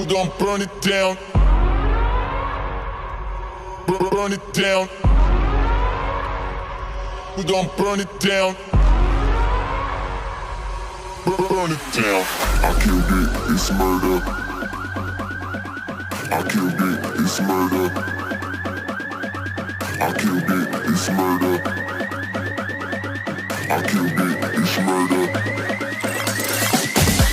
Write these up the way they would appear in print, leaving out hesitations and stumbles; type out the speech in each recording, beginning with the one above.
We gon' burn it down. Burn it down. We gon' burn it down. Burn it down. I killed it, it's murder. I killed it, it's murder. I killed it, it's murder. I killed it, it's murder.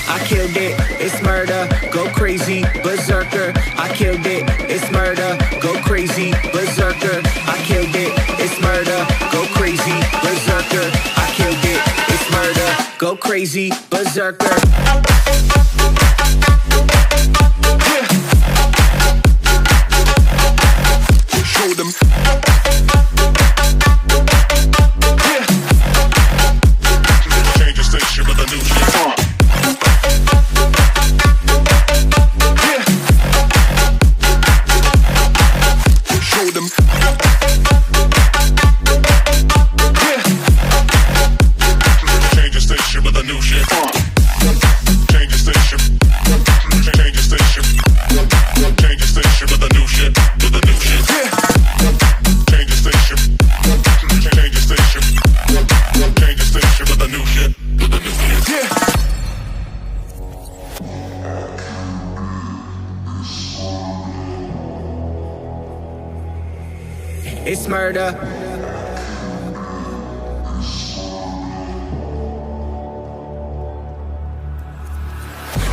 I killed it, it's murder, go crazy, berserker. I killed it, it's murder, go crazy, berserker. I killed it, it's murder, go crazy, berserker. I killed it, it's murder, go crazy, berserker. Show them. Change the station with a new shit. Show them. Change the station with a new shit. Change the station. Change the station. Change the station with a new shit. With a new shit. Change the station. Change the station. Change the station with a new shit. With a new shit. It's murder.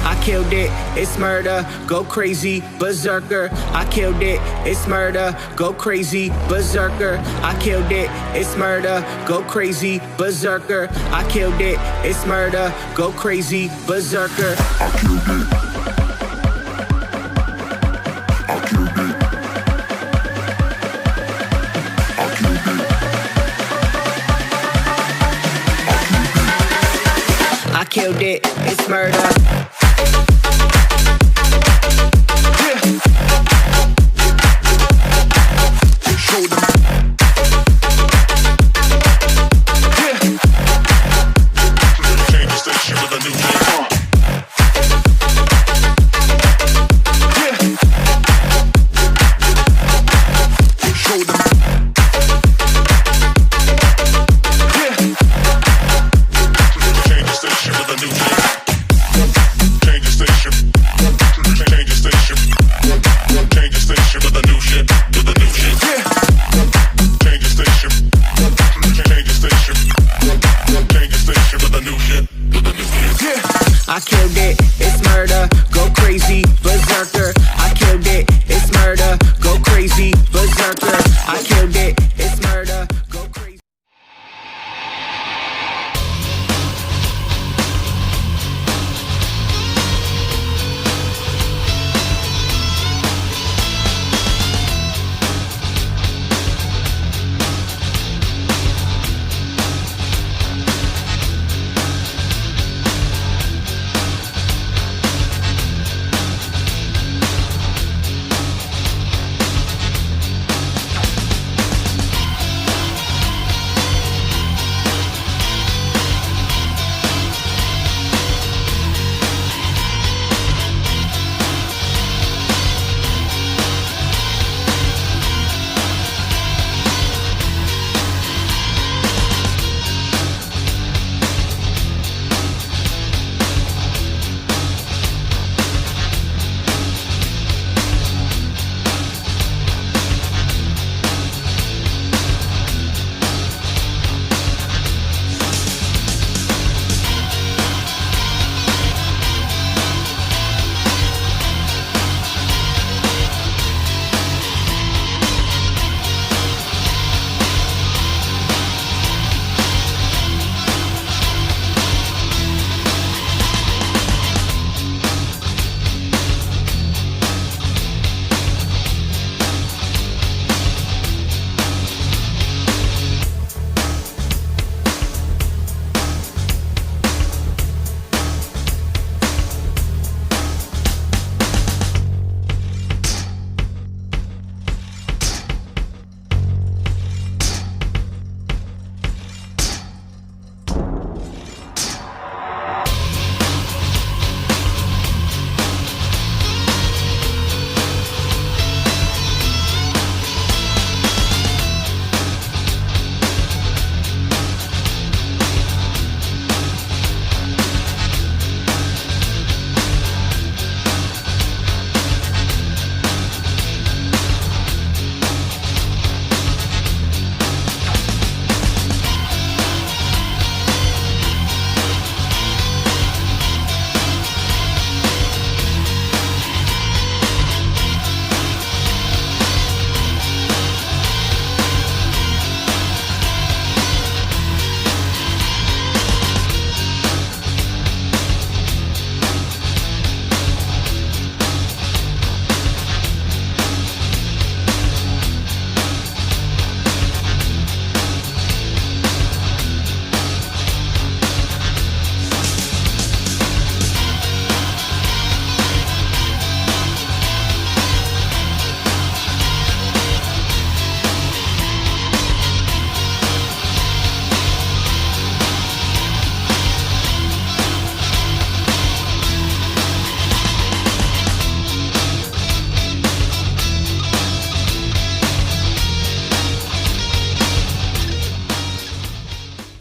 I killed it, it's murder, go crazy, berserker. I killed it, it's murder, go crazy, berserker. I killed it, it's murder, go crazy, berserker. I killed it, it's murder, go crazy, berserker. I killed it. I killed it. I killed it. I killed it, it's murder.